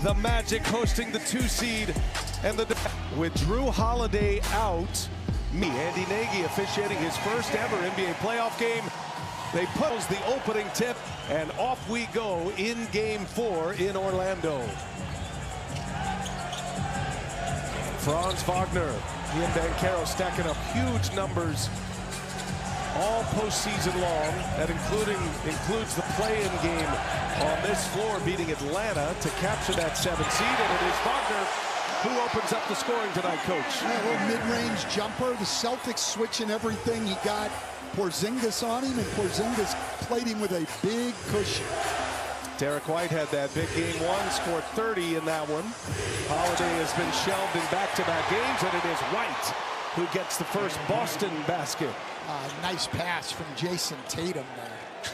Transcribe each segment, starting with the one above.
The Magic hosting the 2 seed and with Drew Holiday out. Andy Nagy officiating his first ever NBA playoff game. They pose the opening tip, and off we go in Game 4 in Orlando. Franz Wagner, he and Banchero stacking up huge numbers all postseason long. That includes the play-in game on this floor, beating Atlanta to capture that 7th seed, and it is Wagner who opens up the scoring tonight, Coach. A little mid-range jumper. The Celtics switching everything. He got Porzingis on him, and Porzingis played him with a big cushion. Derek White had that big game 1, scored 30 in that one. Holiday has been shelved in back-to-back games, and it is White who gets the first Boston basket. Nice pass from Jason Tatum there.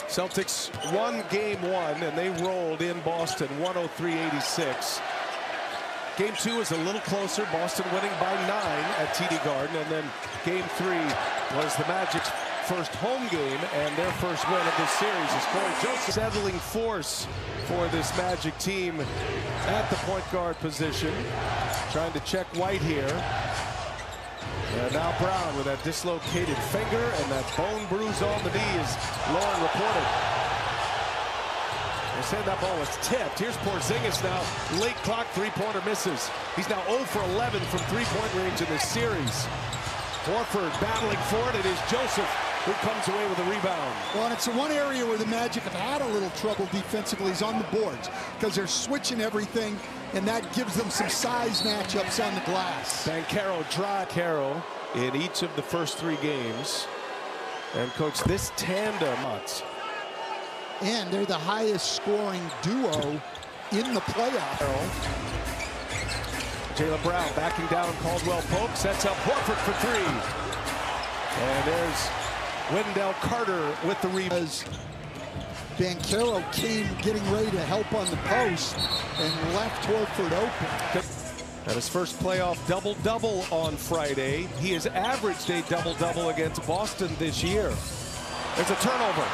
Celtics won Game 1, and they rolled in Boston 103-86. Game 2 is a little closer, Boston winning by 9 at TD Garden, and then Game 3 was the Magic's first home game and their first win of this series. As Corey Joseph, settling force for this Magic team at the point guard position. Trying to check White here. And now Brown with that dislocated finger and that bone bruise on the knee, as Lauren reported. They said that ball was tipped. Here's Porzingis now. Late clock three-pointer misses. He's now 0 for 11 from three-point range in this series. Horford battling for it. It is Joseph who comes away with a rebound. Well, and it's the one area where the Magic have had a little trouble defensively is on the boards, because they're switching everything, and that gives them some size matchups on the glass. Banchero, Carroll in each of the first 3 games. And, Coach, this tandem. And they're the highest scoring duo in the playoff. Jaylen Brown backing down. Caldwell Pope sets up Horford for 3. And there's Wendell Carter with the rebound. Banchero came getting ready to help on the post and left Horford open. At his first playoff double-double on Friday. He has averaged a double-double against Boston this year. There's a turnover.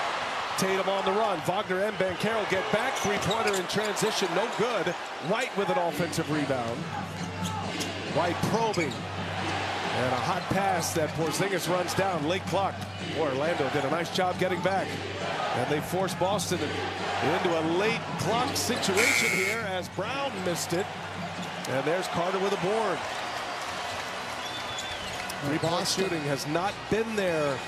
Tatum on the run. Wagner and Banchero get back. Three-pointer in transition, no good. White with an offensive rebound. White probing. And a hot pass that Porzingis runs down. Late clock. Orlando did a nice job getting back. And they force Boston into a late clock situation here as Brown missed it. And there's Carter with a board. Three-point shooting has not been there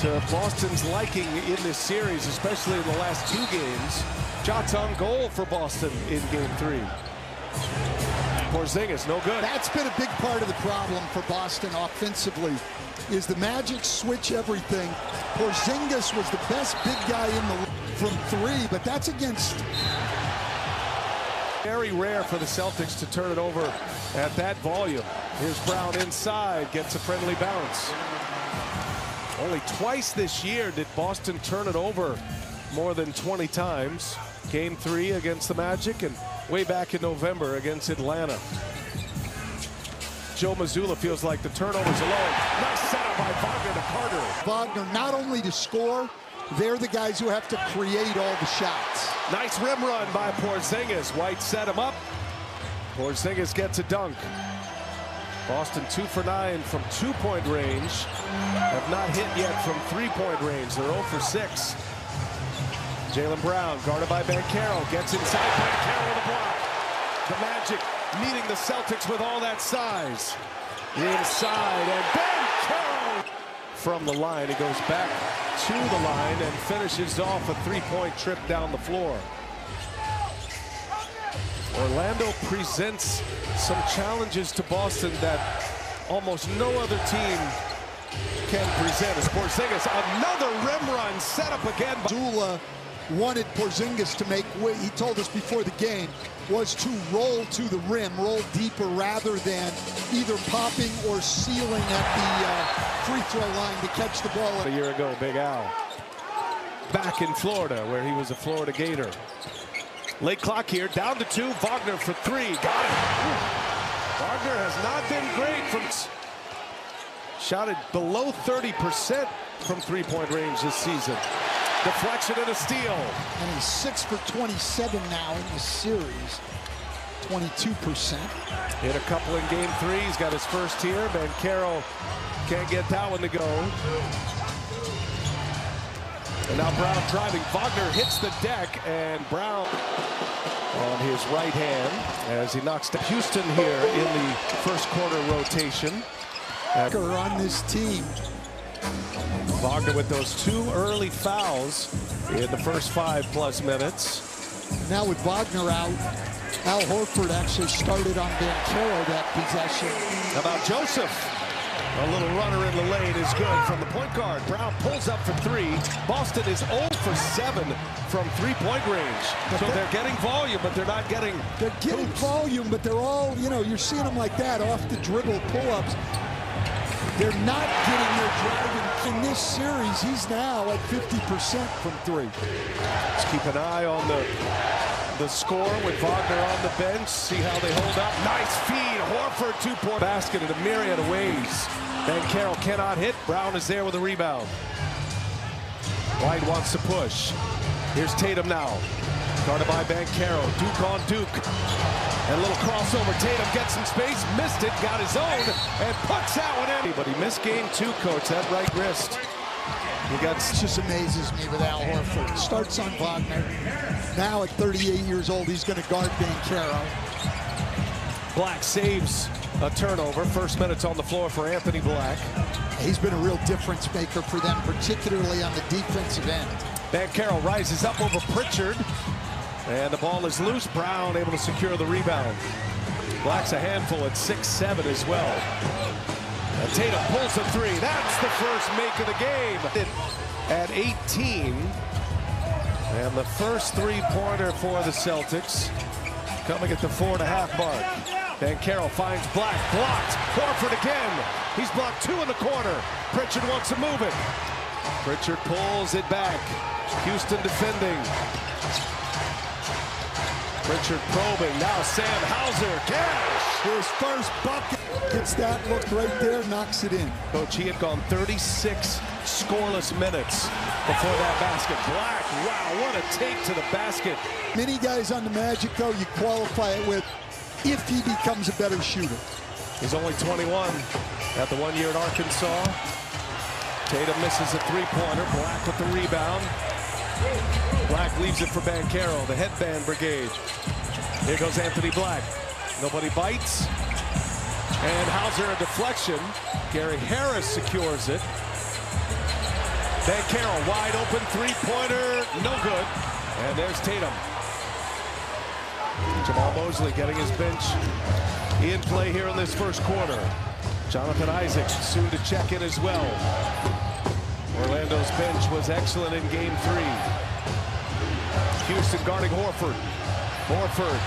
to Boston's liking in this series, especially in the last 2 games. Shots on goal for Boston in Game 3. Porzingis, no good. That's been a big part of the problem for Boston offensively, is the Magic switch everything. Porzingis was the best big guy in the from 3, but that's against. Very rare for the Celtics to turn it over at that volume. Here's Brown inside, gets a friendly bounce. Only twice this year did Boston turn it over more than 20 times. Game 3 against the Magic, and way back in November against Atlanta. Joe Mazzulla feels like the turnovers alone. Nice setup by Wagner to Carter. Wagner not only to score, they're the guys who have to create all the shots. Nice rim run by Porzingis. White set him up. Porzingis gets a dunk. Boston 2 for 9 from 2-point range. Have not hit yet from 3-point range. They're 0 for 6. Jaylen Brown, guarded by Banchero, gets inside. Banchero with a block. The Magic meeting the Celtics with all that size. Inside, and Banchero from the line. He goes back to the line and finishes off a 3-point trip down the floor. Orlando presents some challenges to Boston that almost no other team can present. As Porzingis, another rim run set up again. Zula wanted Porzingis to make, he told us before the game, was to roll to the rim, roll deeper rather than either popping or sealing at the free throw line to catch the ball. A year ago, Big Al. Back in Florida, where he was a Florida Gator. Late clock here, down to 2. Wagner for 3. Got it. Wagner has not been great from. Shot it below 30% from 3-point range this season. Deflection and a steal. And he's 6 for 27 now in the series. 22%. Hit a couple in game 3. He's got his first here. Banchero can't get that one to go. And now Brown driving. Wagner hits the deck, and Brown on his right hand as he knocks down Houston here in the first quarter rotation. On this team. Wagner with those 2 early fouls in the first 5+ minutes. Now with Wagner out, Al Horford actually started on Banchero that possession. How about Joseph? A little runner in the lane is good from the point guard. Brown pulls up for 3. Boston is 0 for 7 from 3-point range. So they're getting volume, but they're not getting... They're getting volume, but they're all, you know, you're seeing them like that, off the dribble pull-ups. They're not getting their driving. In this series, he's now at 50% from 3. Let's keep an eye on the score with Wagner on the bench. See how they hold up. Nice feed. Horford 2-point basket in a myriad of ways. Banchero cannot hit. Brown is there with a rebound. White wants to push. Here's Tatum now. Guarded by Banchero. Duke on Duke. And a little crossover. Tatum gets some space. Missed it. Got his own. And puts that one in. But he missed game 2, coach. That right wrist. It just amazes me with Al Horford. Starts on Wagner. Now at 38 years old, he's going to guard Banchero. Black saves a turnover. First minutes on the floor for Anthony Black. He's been a real difference maker for them, particularly on the defensive end. Banchero rises up over Pritchard. And the ball is loose. Brown able to secure the rebound. Black's a handful at 6'7" as well. And Tatum pulls a 3. That's the first make of the game. At 18. And the first 3-pointer for the Celtics. Coming at the 4.5 mark. Banchero finds Black. Blocked. Horford again. He's blocked 2 in the corner. Pritchard wants to move it. Pritchard pulls it back. Houston defending. Pritchard probing. Now Sam Hauser. Cash. His first bucket. Gets that look right there. Knocks it in. Coach, he had gone 36 scoreless minutes before that basket. Black. Wow, what a take to the basket. Many guys on the Magic, though, you qualify it with if he becomes a better shooter. He's only 21 at the 1 year at Arkansas. Tatum misses a 3-pointer. Black with the rebound. Black leaves it for Banchero, the headband brigade. Here goes Anthony Black. Nobody bites. And Hauser a deflection. Gary Harris secures it. Banchero wide open 3-pointer. No good. And there's Tatum. Jamal Mosley getting his bench in play here in this first quarter. Jonathan Isaac soon to check in as well. Orlando's bench was excellent in game 3. Houston guarding Horford. Horford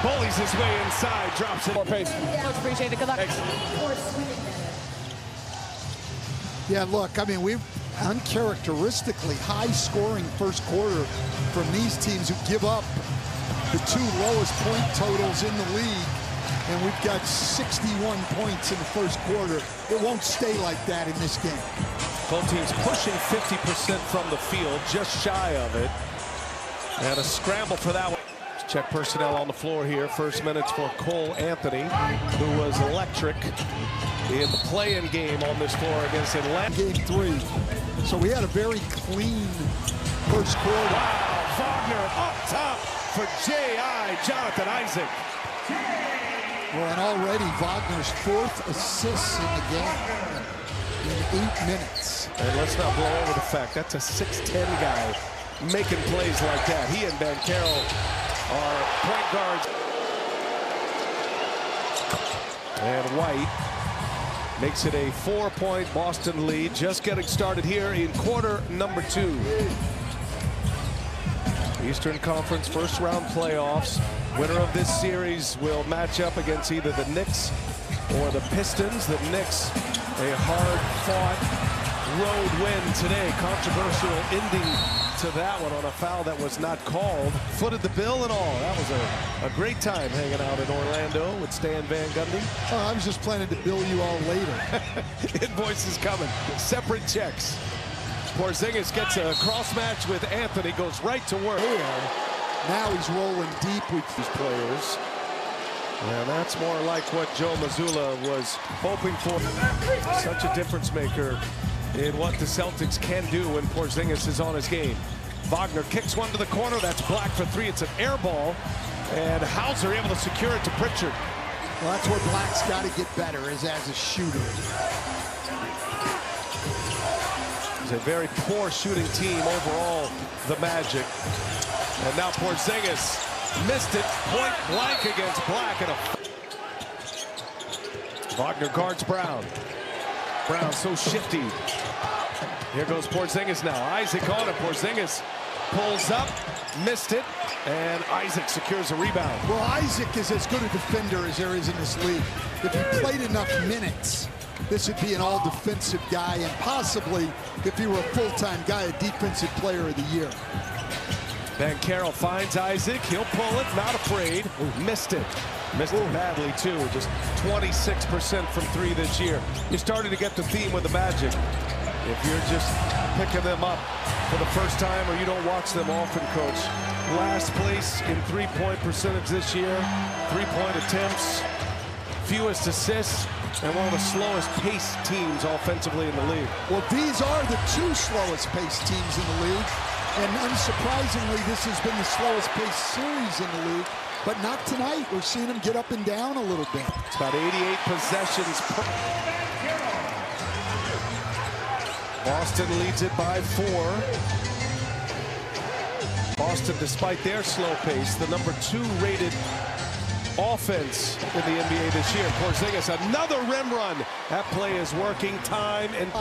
bullies his way inside, drops it. More pace. Much appreciated. Good luck. Yeah, look, I mean, we've uncharacteristically high-scoring first quarter from these teams who give up the 2 lowest point totals in the league. And we've got 61 points in the first quarter. It won't stay like that in this game. Both teams pushing 50% from the field, just shy of it. And a scramble for that one. Check personnel on the floor here. First minutes for Cole Anthony, who was electric in the play-in game on this floor against Atlanta. Game 3. So we had a very clean first quarter. Wow, Wagner up top for J.I. Jonathan Isaac. Well, and already Wagner's 4th assist in the game in 8 minutes. And let's not blow over the fact that's a 6'10" guy making plays like that. He and Banchero are point guards. And White makes it a 4-point Boston lead. Just getting started here in quarter number 2. Eastern Conference first round playoffs. Winner of this series will match up against either the Knicks or the Pistons. The Knicks, a hard-fought road win today. Controversial ending to that one on a foul that was not called. Footed the bill and all. That was a great time hanging out in Orlando with Stan Van Gundy. Oh, I was just planning to bill you all later. Invoices coming. Separate checks. Porzingis gets a cross match with Anthony, goes right to work. Now he's rolling deep with these players. And that's more like what Joe Mazzulla was hoping for. Such a difference maker in what the Celtics can do when Porzingis is on his game. Wagner kicks one to the corner. That's Black for three. It's an air ball. And Hauser able to secure it to Pritchard. Well, that's where Black's got to get better is as a shooter. It's a very poor shooting team overall, the Magic. And now Porzingis missed it point blank against Black. Wagner guards Brown. Brown so shifty. Here goes Porzingis now. Isaac on it. Porzingis pulls up, missed it, and Isaac secures a rebound. Well, Isaac is as good a defender as there is in this league. If he played enough minutes, this would be an all-defensive guy, and possibly, if he were a full-time guy, a defensive player of the year. Banchero finds Isaac. He'll pull it, not afraid. Missed it. Missed it badly, too. Just 26% from three this year. You're starting to get the theme with the Magic. If you're just picking them up for the first time or you don't watch them often, Coach. Last place in three-point percentage this year. Three-point attempts, fewest assists, and one of the slowest paced teams offensively in the league. Well, these are the two slowest paced teams in the league. And unsurprisingly, this has been the slowest paced series in the league. But not tonight. We're seeing them get up and down a little bit. It's about 88 possessions per. Boston leads it by 4. Boston, despite their slow pace, the number 2 rated offense in the NBA this year. Porzingis, another rim run. That play is working time and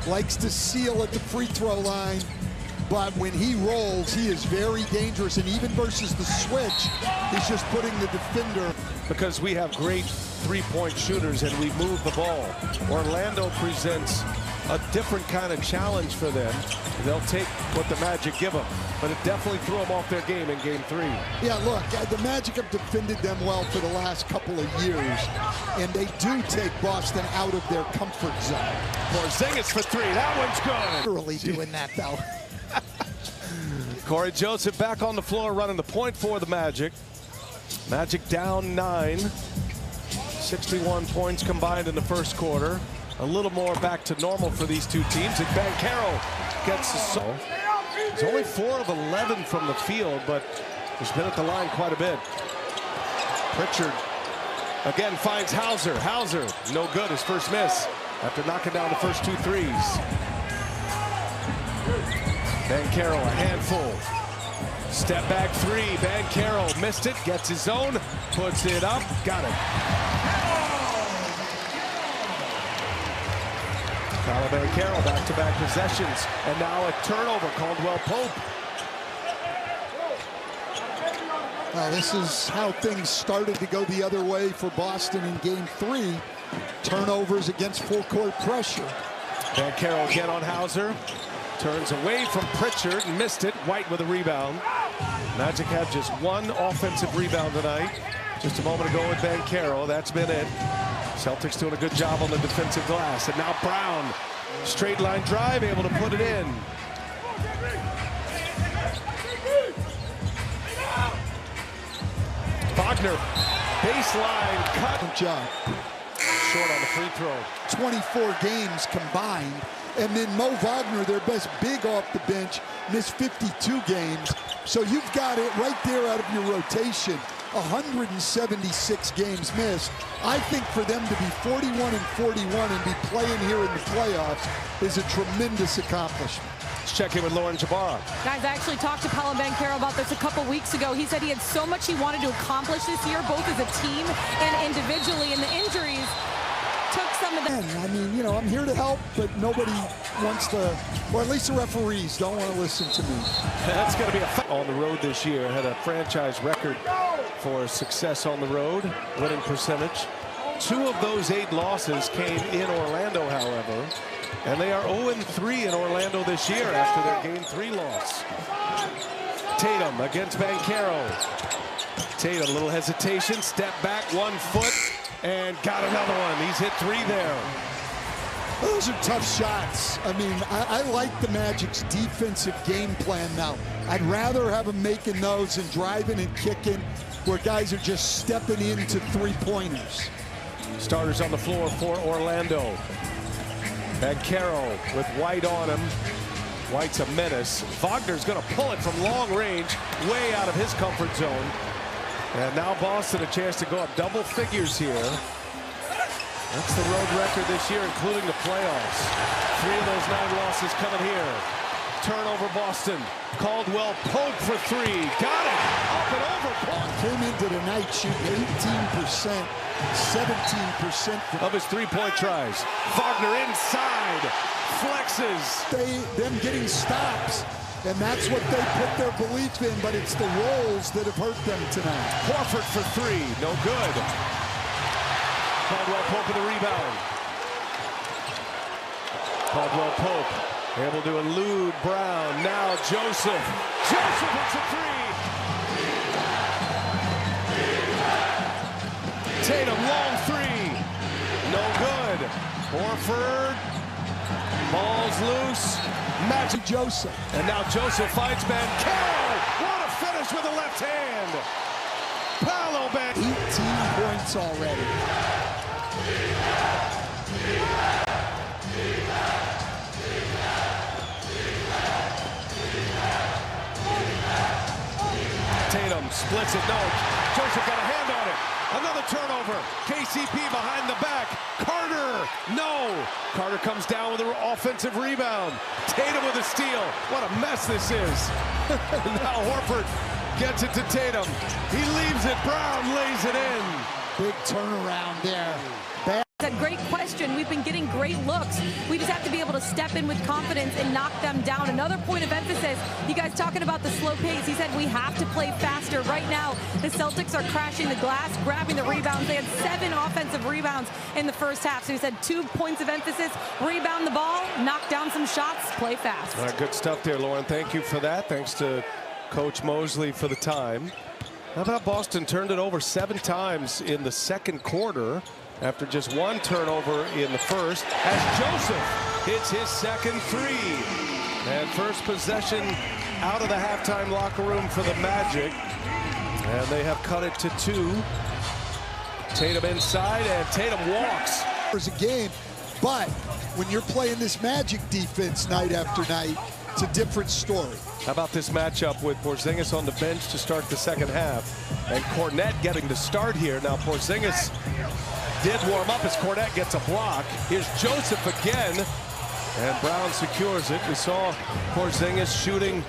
likes to seal at the free throw line. But when he rolls, he is very dangerous. And even versus the switch, he's just putting the defender. Because we have great three-point shooters and we move the ball. Orlando presents a different kind of challenge for them. They'll take what the Magic give them. But it definitely threw them off their game in Game 3. Yeah, look, the Magic have defended them well for the last couple of years. And they do take Boston out of their comfort zone. Porzingis for 3. That one's good. Literally doing that, though. Corey Joseph back on the floor running the point for the Magic. Magic down 9. 61 points combined in the first quarter. A little more back to normal for these two teams. And Banchero gets the soul. He's only 4 of 11 from the field, but he's been at the line quite a bit. Pritchard again finds Hauser. Hauser, no good, his first miss after knocking down the first 2 threes. Banchero, a handful. Step back 3. Banchero missed it, gets his own, puts it up, got it. Tyler Banchero, back-to-back possessions, and now a turnover. Caldwell Pope. Well, this is how things started to go the other way for Boston in Game 3. Turnovers against full-court pressure. Banchero again on Hauser. Turns away from Pritchard and missed it. White with a rebound. Magic had just 1 offensive rebound tonight. Just a moment ago with Banchero. That's been it. Celtics doing a good job on the defensive glass. And now Brown, straight line drive, able to put it in. Wagner, baseline cut. Good job. Short on the free throw. 24 games combined. And then Mo Wagner, their best big off the bench, missed 52 games. So you've got it right there out of your rotation. 176 games missed. I think for them to be 41-41 and be playing here in the playoffs is a tremendous accomplishment. Let's check in with Lauren Jabara. Guys, I actually talked to Paolo Banchero about this a couple weeks ago. He said he had so much he wanted to accomplish this year, both as a team and individually, and the injuries took some of that. I mean, you know, I'm here to help, but nobody wants to, or at least the referees don't want to listen to me. That's going to be a fight on the road this year. Had a franchise record for success on the road, winning percentage. 2 of those 8 losses came in Orlando, however, and they are 0-3 in Orlando this year after their Game 3 loss. Tatum against Banchero. Tatum, a little hesitation, step back, 1 foot, and got another one. He's hit 3 there. Those are tough shots. I mean, I like the Magic's defensive game plan now. I'd rather have them making those and driving and kicking where guys are just stepping into three-pointers. Starters on the floor for Orlando. Banchero with White on him. White's a menace. Wagner's going to pull it from long range, way out of his comfort zone. And now Boston a chance to go up double figures here. That's the road record this year, including the playoffs. 3 of those 9 losses coming here. Turnover Boston. Caldwell Pope for 3. Got it. Up and over. Came into the night shooting 18%, 17% of his three-point tries. Wagner inside. Flexes. Them getting stops. And that's what they put their belief in, but it's the rolls that have hurt them tonight. Horford for 3. No good. Caldwell Pope with the rebound. Caldwell Pope able to elude Brown. Now Joseph. Joseph hits a 3. Tatum long 3. No good. Horford. Ball's loose. Magic Joseph. And now Joseph finds Banchero. What a finish with the left hand. Paolo Banchero. 18 points already. Tatum splits it. No. Joseph got a hand on it. Another turnover. KCP behind the back. Carter. No. Carter comes down with an offensive rebound. Tatum with a steal. What a mess this is. Now Horford gets it to Tatum. He leaves it. Brown lays it in. Big turnaround there. That's a great question. We've been getting great looks. We just have to be able to step in with confidence and knock them down. Another point of emphasis, you guys talking about the slow pace. He said we have to play faster. Right now, the Celtics are crashing the glass, grabbing the rebounds. They had 7 offensive rebounds in the first half. So he said 2 points of emphasis, rebound the ball, knock down some shots, play fast. All right, good stuff there, Lauren. Thank you for that. Thanks to Coach Mosley for the time. How about Boston turned it over 7 times in the second quarter after just 1 turnover in the first, as Joseph hits his second 3. And first possession out of the halftime locker room for the Magic. And they have cut it to 2. Tatum inside, and Tatum walks. There's a game, but when you're playing this Magic defense night after night, it's a different story. How about this matchup with Porzingis on the bench to start the second half, and Kornet getting the start here. Now Porzingis did warm up as Kornet gets a block. Here's Joseph again, and Brown secures it. We saw Porzingis shooting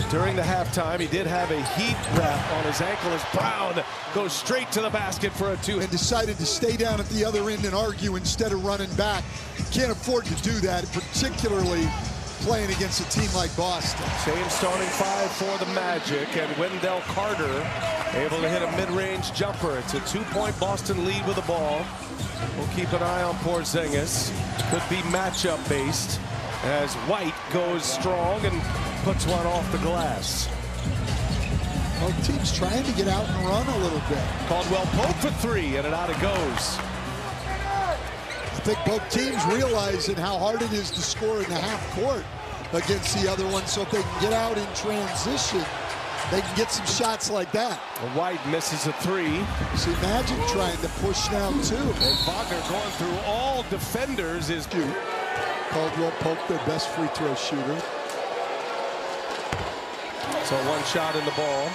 during the halftime. He did have a heat wrap on his ankle as Brown goes straight to the basket for a 2. And decided to stay down at the other end and argue instead of running back. Can't afford to do that, particularly playing against a team like Boston. Same starting 5 for the Magic, and Wendell Carter able to hit a mid-range jumper. It's a 2-point Boston lead with the ball. We'll keep an eye on Porzingis. Could be matchup based as White goes strong and puts one off the glass. Both teams trying to get out and run a little bit. Caldwell Pope for 3, and out it goes. I think both teams realizing how hard it is to score in the half court against the other one, so if they can get out in transition, they can get some shots like that. White misses a 3. See Magic trying to push now too. And Wagner going through all defenders is due. Caldwell Pope, their best free throw shooter. So 1 shot in the ball.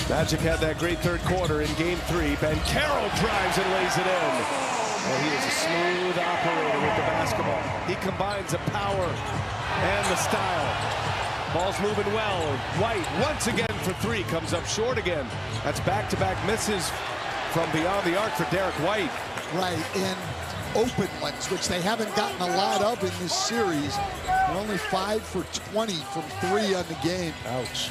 Magic had that great third quarter in game 3. Banchero drives and lays it in. And he is a smooth operator with the basketball. He combines the power and the style. Ball's moving well. White once again for 3, comes up short again. That's back-to-back misses from beyond the arc for Derek White. Right, and open ones, which they haven't gotten a lot of in this series. They're only 5 for 20 from 3 on the game. Ouch.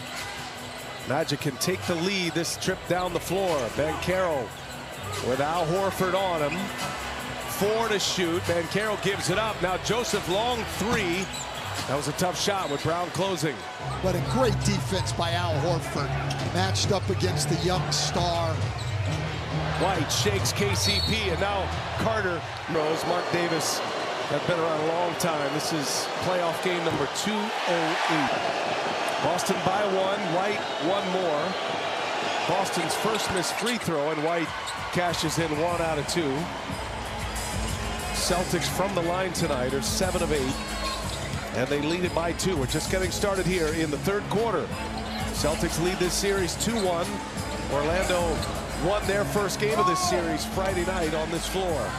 Magic can take the lead this trip down the floor. Banchero with Al Horford on him. 4 to shoot. Banchero gives it up. Now Joseph long 3. That was a tough shot with Brown closing. But a great defense by Al Horford. Matched up against the young star. White shakes KCP, and now Carter knows Mark Davis has been around a long time. This is playoff game number 208. Boston by one, White one more. Boston's first missed free throw, and White cashes in 1 out of 2. Celtics from the line tonight are 7 of 8, and they lead it by 2. We're just getting started here in the third quarter. Celtics lead this series 2-1. Orlando won their first game of this series Friday night on this floor,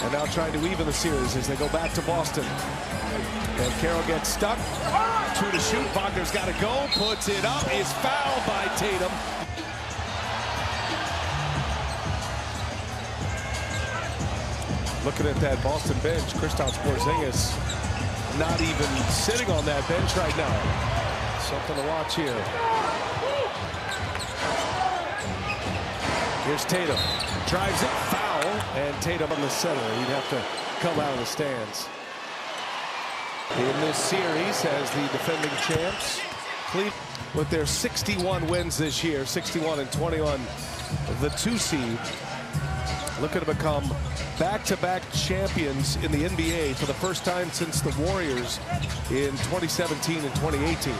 and now trying to even the series as they go back to Boston. And Carroll gets stuck. 2 to shoot. Wagner's got to go. Puts it up. Is fouled by Tatum. Looking at that Boston bench, Kristaps Porzingis not even sitting on that bench right now. Something to watch here. Here's Tatum. Drives it, foul, and Tatum on the center. He'd have to come out of the stands. In this series, as the defending champs, Cleveland, with their 61 wins this year, 61-21, the 2 seed, looking to become back-to-back champions in the NBA for the first time since the Warriors in 2017 and 2018.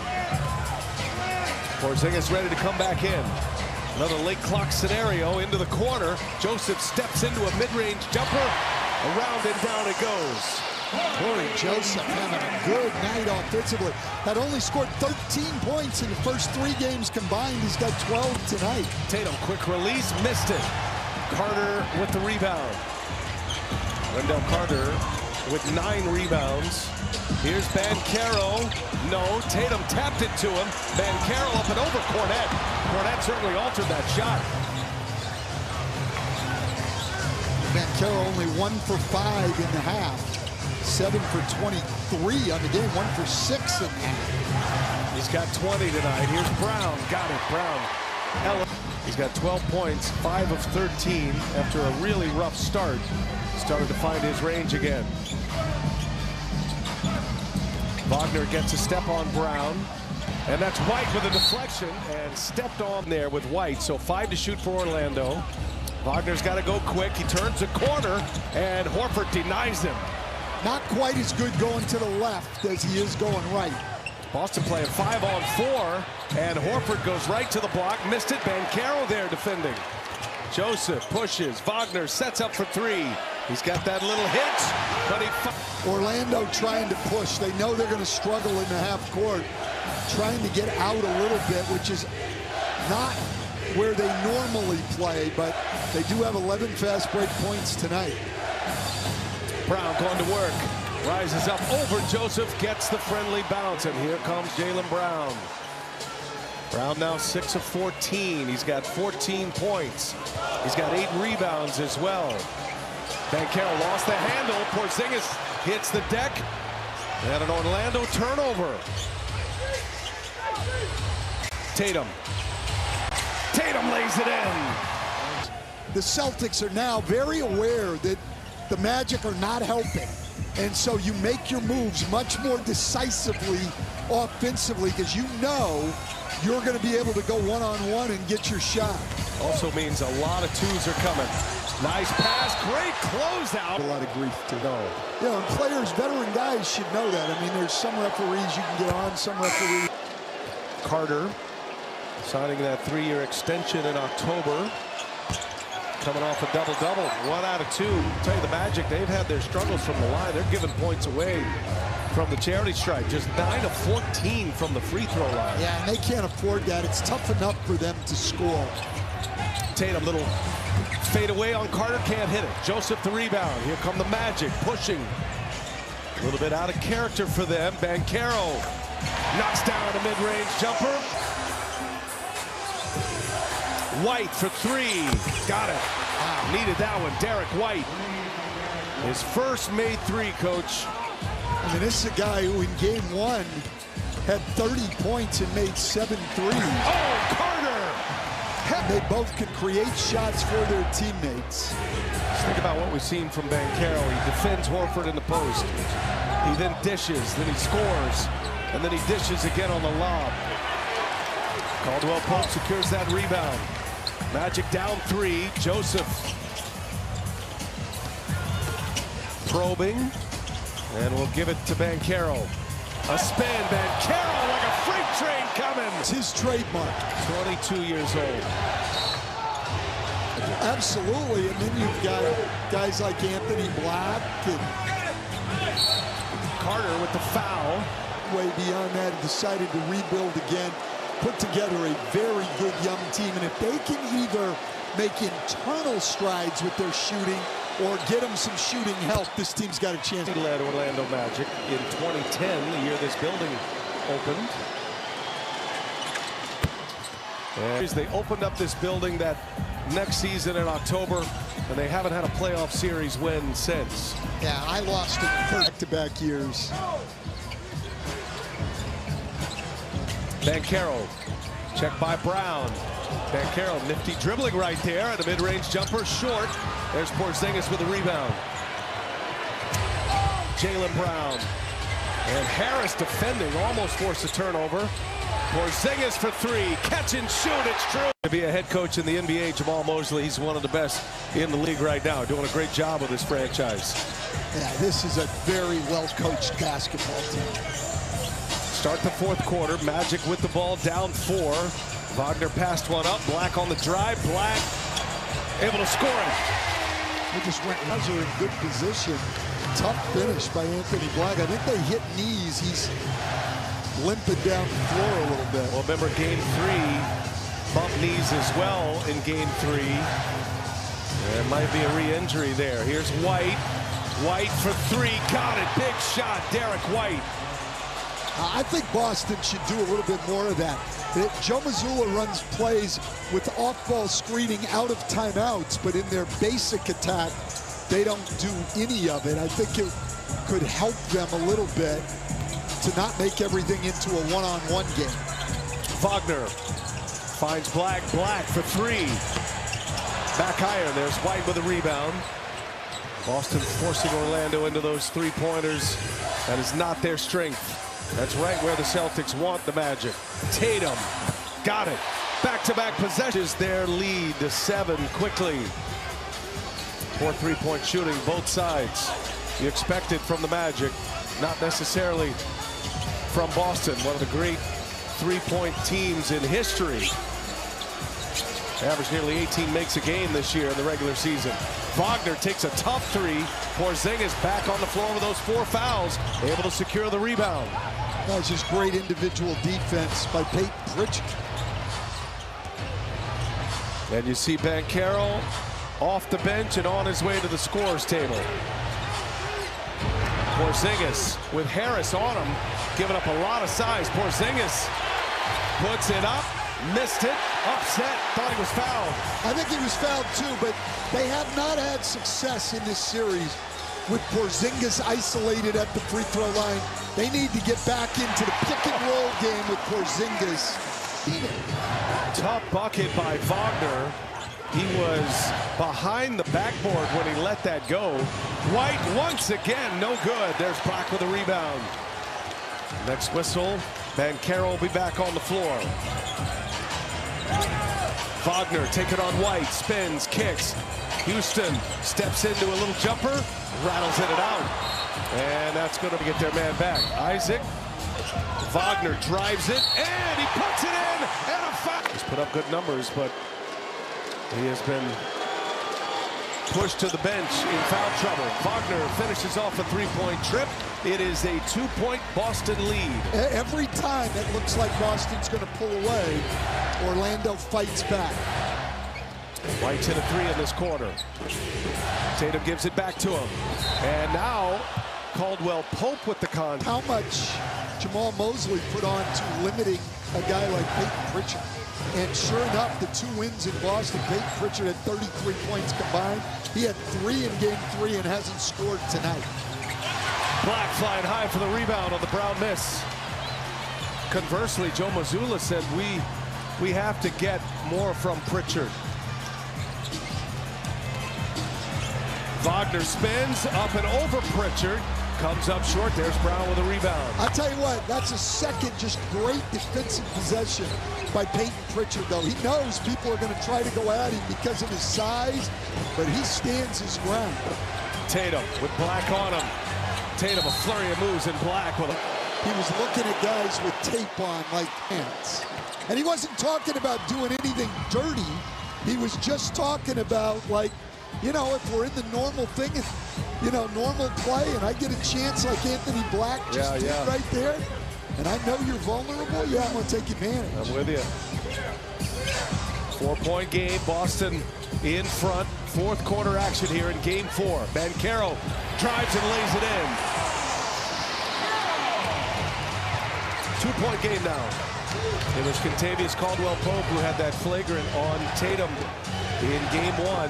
Porzingis ready to come back in. Another late clock scenario into the corner. Joseph steps into a mid-range jumper. Around and down it goes. Corey Joseph having a good night offensively. Had only scored 13 points in the first 3 games combined. He's got 12 tonight. Tatum, quick release, missed it. Carter with the rebound. Wendell Carter with 9 rebounds. Here's Banchero. No, Tatum tapped it to him. Banchero up and over Cornette. Cornette certainly altered that shot. Banchero only 1 for 5 in the half. 7 for 23 on the game. 1 for 6 in the half. He's got 20 tonight. Here's Brown. Got it, Brown. He's got 12 points, 5 of 13 after a really rough start. Started to find his range again. Wagner gets a step on Brown, and that's White with a deflection and stepped on there with White. So 5 to shoot for Orlando. Wagner's got to go quick. He turns a corner, and Horford denies him. Not quite as good going to the left as he is going right. Boston playing 5 on 4, and Horford goes right to the block. Missed it. Banchero there defending. Joseph pushes. Wagner sets up for 3. He's got that little hitch, but he... Orlando trying to push. They know they're going to struggle in the half court. Trying to get out a little bit, which is not where they normally play, but they do have 11 fast break points tonight. Brown going to work. Rises up over Joseph, gets the friendly bounce, and here comes Jaylen Brown. Brown now 6 of 14. He's got 14 points. He's got 8 rebounds as well. Banchero lost the handle. Porzingis hits the deck, and an Orlando turnover. Tatum. Tatum lays it in. The Celtics are now very aware that the Magic are not helping. And so you make your moves much more decisively offensively because you know you're going to be able to go one-on-one and get your shot. Also means a lot of 2s are coming. Nice pass, great closeout. A lot of grief to know. You know, and players, veteran guys should know that. I mean, there's some referees you can get on, some referees. Carter signing that 3-year extension in October. Coming off a double-double, 1 out of 2. I'll tell you, the Magic, they've had their struggles from the line. They're giving points away from the charity stripe. Just 9 of 14 from the free throw line. Yeah, and they can't afford that. It's tough enough for them to score. Tatum, little fade away on Carter, can't hit it. Joseph the rebound. Here come the Magic, pushing. A little bit out of character for them. Banchero knocks down a mid-range jumper. White for 3. Got it. Wow, needed that one. Derek White. His first made 3, Coach. I mean, this is a guy who in game 1 had 30 points and made 7 threes. Oh, Carter! They both can create shots for their teammates. Just think about what we've seen from Banchero. He defends Horford in the post. He then dishes, then he scores, and then he dishes again on the lob. Caldwell Pope secures that rebound. Magic down 3. Joseph probing, and we'll give it to Banchero. A spin, Banchero like a freight train coming. It's his trademark. 22 years old. Absolutely, and then you've got guys like Anthony Black and Carter with the foul. Way beyond that, decided to rebuild again, put together a very good young team, and if they can either make internal strides with their shooting or get them some shooting help, this team's got a chance. He led Orlando Magic in 2010, the year this building opened. And they opened up this building that next season in October, and they haven't had a playoff series win since. Yeah, I lost it back-to-back years. Banchero, checked by Brown. Banchero, nifty dribbling right there, and a mid-range jumper short. There's Porzingis with a rebound. Jaylen Brown. And Harris defending, almost forced a turnover. Porzingis for 3, catch and shoot, it's true. To be a head coach in the NBA, Jamal Mosley, he's one of the best in the league right now, doing a great job with this franchise. Yeah, this is a very well-coached basketball team. Start the fourth quarter, Magic with the ball, down 4. Wagner passed one up, Black on the drive, Black able to score it. They just went Buzzer in good position. Tough finish by Anthony Black. I think they hit knees. He's limping down the floor a little bit. Well, remember game 3, bump knees as well in game 3. There might be a re-injury there. Here's White. White for 3, got it, big shot, Derek White. I think Boston should do a little bit more of that. Joe Mazzulla runs plays with off-ball screening out of timeouts, but in their basic attack, they don't do any of it. I think it could help them a little bit to not make everything into a one-on-one game. Wagner finds Black. Black for 3. Back higher. There's White with a rebound. Boston forcing Orlando into those 3-pointers. That is not their strength. That's right where the Celtics want the Magic. Tatum got it. Back-to-back possessions. Their lead to 7 quickly. 4 3-point shooting, both sides. You expect it from the Magic, not necessarily from Boston, one of the great 3-point teams in history. Averaged nearly 18 makes a game this year in the regular season. Wagner takes a tough 3. Porzingis back on the floor with those 4 fouls, able to secure the rebound. That was just great individual defense by Peyton Pritchard. And you see Banchero off the bench and on his way to the scorer's table. Porzingis with Harris on him, giving up a lot of size. Porzingis puts it up, missed it, upset, thought he was fouled. I think he was fouled too, but they have not had success in this series with Porzingis isolated at the free throw line. They need to get back into the pick and roll game with Porzingis. Tough bucket by Wagner. He was behind the backboard when he let that go. White once again, no good. There's Black with a rebound. Next whistle, Banchero will be back on the floor. Wagner taking on White, spins, kicks. Houston steps into a little jumper, rattles in and out. And that's going to get their man back. Isaac, Wagner drives it, and he puts it in, and a foul. He's put up good numbers, but he has been pushed to the bench in foul trouble. Wagner finishes off a 3-point trip. It is a 2-point Boston lead. Every time it looks like Boston's going to pull away, Orlando fights back. White's hit a 3 in this quarter. Tatum gives it back to him. And now Caldwell Pope with the contact. How much Jamal Mosley put on to limiting a guy like Peyton Pritchard. And sure enough, the 2 wins in Boston, Peyton Pritchard had 33 points combined. He had 3 in game 3 and hasn't scored tonight. Black flying high for the rebound on the Brown miss. Conversely, Joe Mazzulla said we have to get more from Pritchard. Wagner spins up and over Pritchard. comes up short. There's Brown with a rebound. I'll tell you what, that's a second just great defensive possession by Peyton Pritchard, though. He knows people are going to try to go at him because of his size, but he stands his ground. Tatum with Black on him. Tatum, a flurry of moves in Black with a... He was looking at guys with tape on like pants. And he wasn't talking about doing anything dirty. He was just talking about, like, you know, if we're in the normal thing, you know, normal play, and I get a chance like Anthony Black just did right there, and I know you're vulnerable, yeah, I'm going to take advantage. I'm with you. 4-point game, Boston in front. Fourth quarter action here in game 4. Banchero drives and lays it in. 2-point game now. It was Kentavious Caldwell-Pope who had that flagrant on Tatum in game 1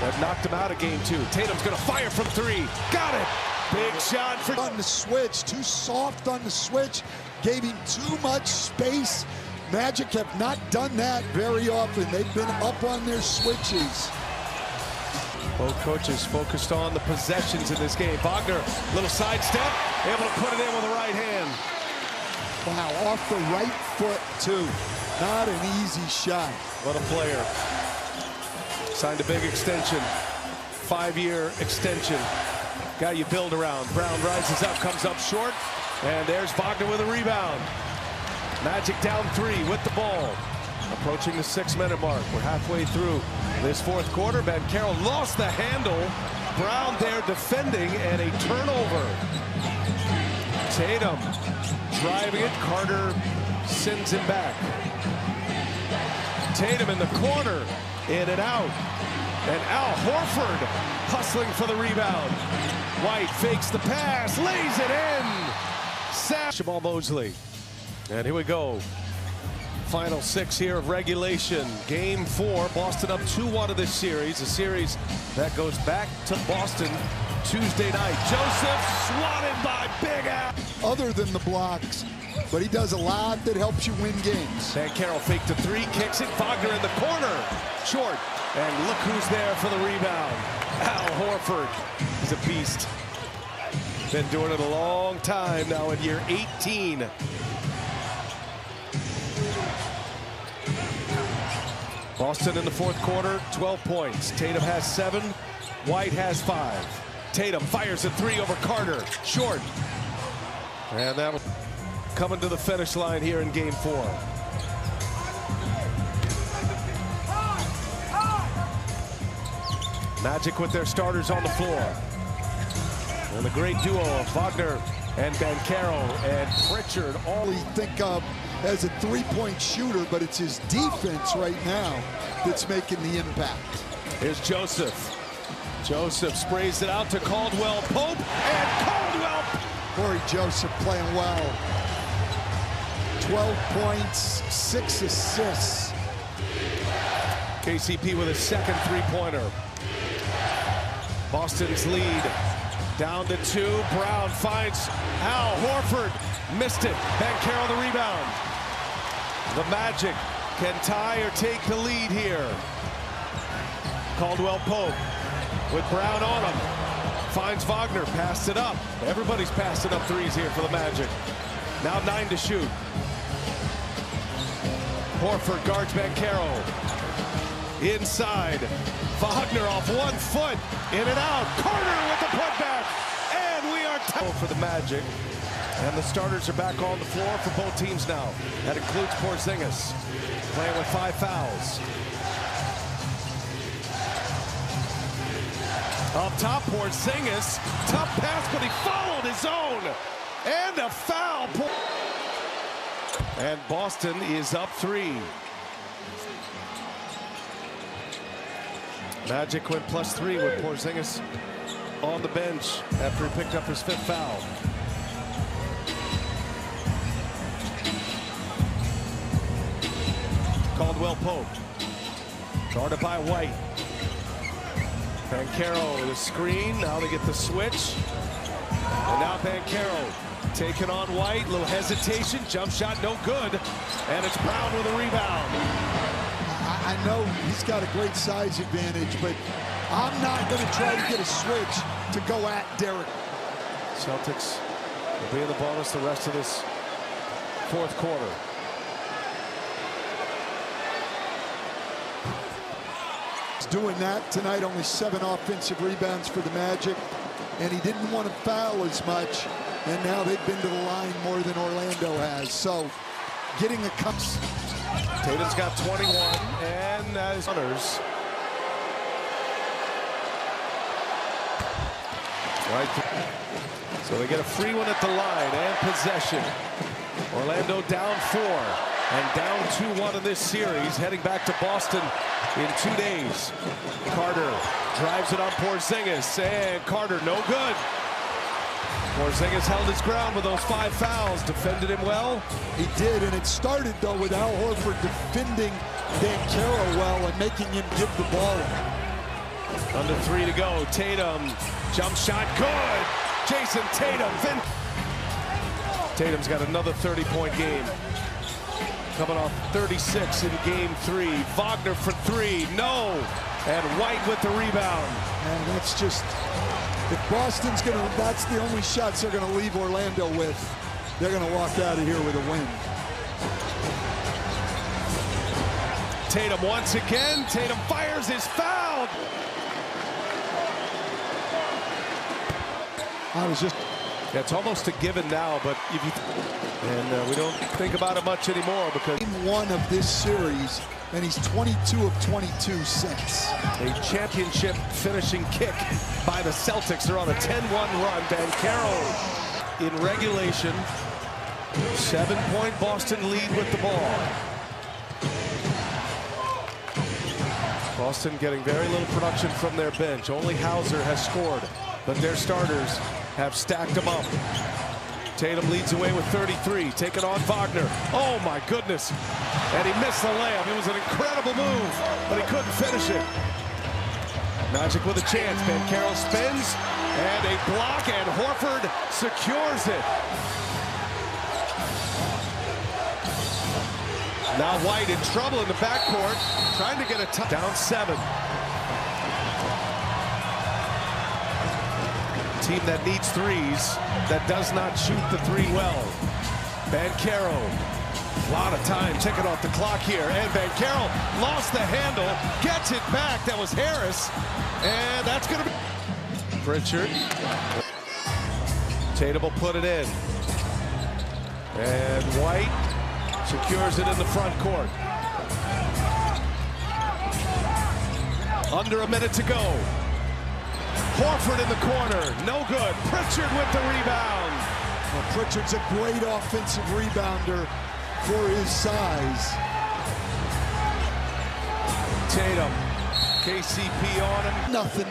that knocked him out of game 2. Tatum's going to fire from 3. Got it. Big shot for... On the switch, too soft on the switch, gave him too much space. Magic have not done that very often. They've been up on their switches. Both coaches focused on the possessions in this game. Wagner, little sidestep, able to put it in with the right hand. Wow, off the right foot, too. Not an easy shot. What a player. Signed a big extension. 5-year extension. Guy you build around. Brown rises up, comes up short, and there's Wagner with a rebound. Magic down 3 with the ball. Approaching the 6-minute mark. We're halfway through this fourth quarter. Banchero lost the handle. Brown there defending, and a turnover. Tatum driving it. Carter sends him back. Tatum in the corner. In and out. And Al Horford hustling for the rebound. White fakes the pass. Lays it in. Jamal Mosley. And here we go. Final 6 here of regulation. Game 4. Boston up 2-1 of this series. A series that goes back to Boston Tuesday night. Joseph swatted by Big Al. Other than the blocks, but he does a lot that helps you win games. Banchero faked to 3, kicks it. Wagner in the corner. Short. And look who's there for the rebound. Al Horford. He's a beast. Been doing it a long time now in year 18. Boston in the fourth quarter, 12 points. Tatum has 7. White has 5. Tatum fires a 3 over Carter. Short. And that will coming to the finish line here in game 4. Magic with their starters on the floor. And the great duo of Wagner and Banchero and Pritchard. All you think of as a 3-point shooter, but it's his defense right now that's making the impact. Here's Joseph. Joseph sprays it out to Caldwell-Pope, and Caldwell. Corey Joseph playing well. 12 points, 6 assists. KCP with a second 3-pointer. Boston's lead down to 2. Brown finds Al Horford. Missed it. Banchero the rebound. The Magic can tie or take the lead here. Caldwell-Pope with Brown on him. Finds Wagner. Passed it up. Everybody's passing up 3s here for the Magic. Now 9 to shoot. Horford guards Banchero. Inside. Wagner off 1 foot. In and out. Carter with the putback. And we are tied for the Magic. And the starters are back on the floor for both teams now. That includes Porzingis, playing with 5 fouls. Up top, Porzingis. Tough pass, but he followed his own. And a foul. And Boston is up 3. Magic went +3 with Porzingis on the bench after he picked up his 5th foul. Caldwell-Pope, guarded by White. Banchero with a screen. Now they get the switch. And now Banchero taking on White. Little hesitation. Jump shot no good. And it's Brown with a rebound. I know he's got a great size advantage, but I'm not going to try to get a switch to go at Derek. Celtics will be in the bonus the rest of this fourth quarter. He's doing that tonight. Only 7 offensive rebounds for the Magic, and he didn't want to foul as much, and now they've been to the line more than Orlando has. So getting a cup. Tatum's got 21, and as runners. Right. So they get a free one at the line and possession. Orlando down 4 and down 2-1 in this series, heading back to Boston in 2 days. Carter drives it on Porzingis, and Carter no good. Porzingis held his ground with those 5 fouls, defended him well. He did, and it started though with Al Horford defending Banchero well and making him give the ball up. Under 3 to go. Tatum, jump shot, good. Jason Tatum. Tatum's got another 30-point game. Coming off 36 in game 3. Wagner for 3, no. And White with the rebound. And that's just, if Boston's gonna, that's the only shots they're gonna leave Orlando with. They're gonna walk out of here with a win. Tatum once again. Tatum fires, his foul. Yeah, it's almost a given now, but if you, we don't think about it much anymore because Game 1 of this series, and he's 22 of 22 since. A championship finishing kick by the Celtics. They're on a 10-1 run. Banchero in regulation. 7-point Boston lead with the ball. Boston getting very little production from their bench. Only Hauser has scored, but their starters have stacked them up. Tatum leads away with 33, taking on Wagner. Oh my goodness. And he missed the layup. It was an incredible move, but he couldn't finish it. Magic with a chance. Banchero spins, and a block, and Horford secures it. Now White in trouble in the backcourt, trying to get a down 7. Team that needs threes, that does not shoot the 3 well. Banchero, a lot of time ticking off the clock here, and Banchero lost the handle, gets it back. That was Harris, and that's going to be Pritchard. Tatum will put it in, and White secures it in the front court. Under a minute to go. Horford in the corner, no good. Pritchard with the rebound. Well, Pritchard's a great offensive rebounder for his size. Tatum, KCP on him. Nothing.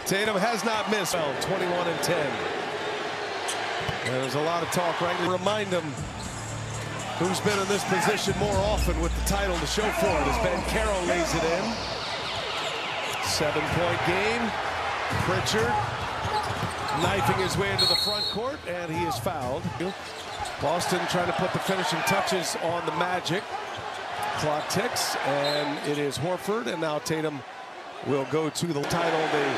Tatum has not missed. 21 and 10. And there's a lot of talk right now. Remind him who's been in this position more often with the title to show for it as Banchero lays it in. 7-point game. Pritchard knifing his way into the front court, and he is fouled. Boston trying to put the finishing touches on the Magic. Clock ticks, and it is Horford, and now Tatum will go to the title. They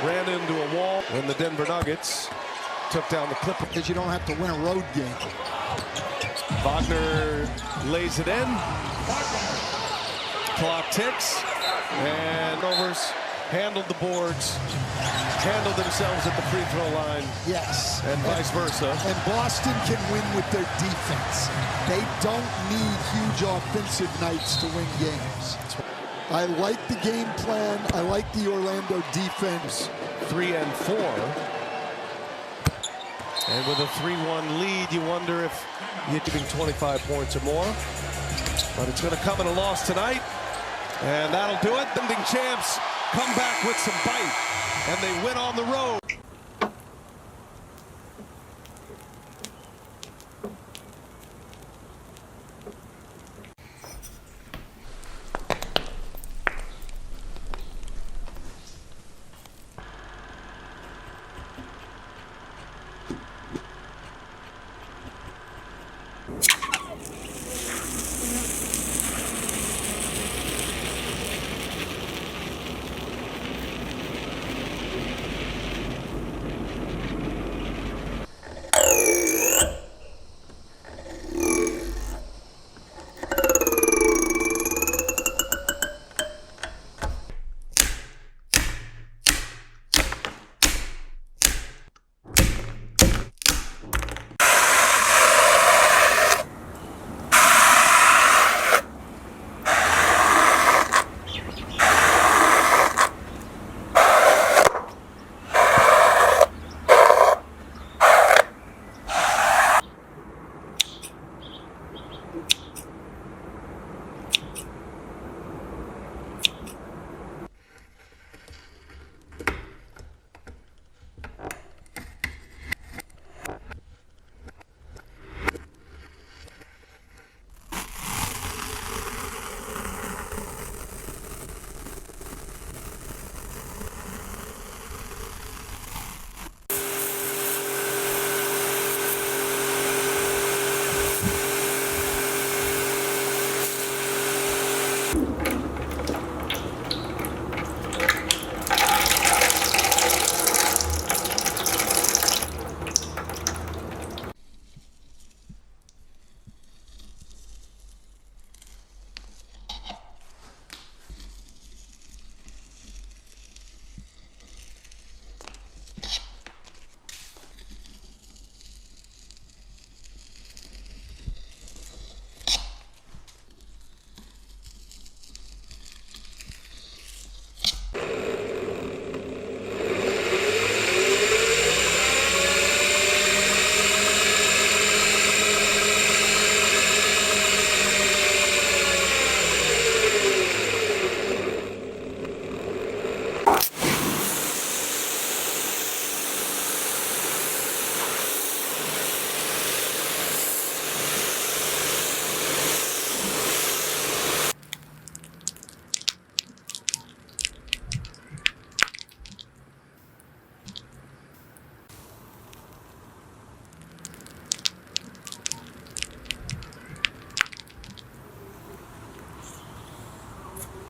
ran into a wall when the Denver Nuggets took down the Clippers. Because you don't have to win a road game. Wagner lays it in. Clock ticks. And overs handled the boards, handled themselves at the free throw line. Yes. And vice versa. And Boston can win with their defense. They don't need huge offensive nights to win games. I like the game plan. I like the Orlando defense. 3 and 4. And with a 3-1 lead, you wonder if you're giving 25 points or more. But it's going to come in a loss tonight. And that'll do it. Defending champs come back with some bite. And they win on the road.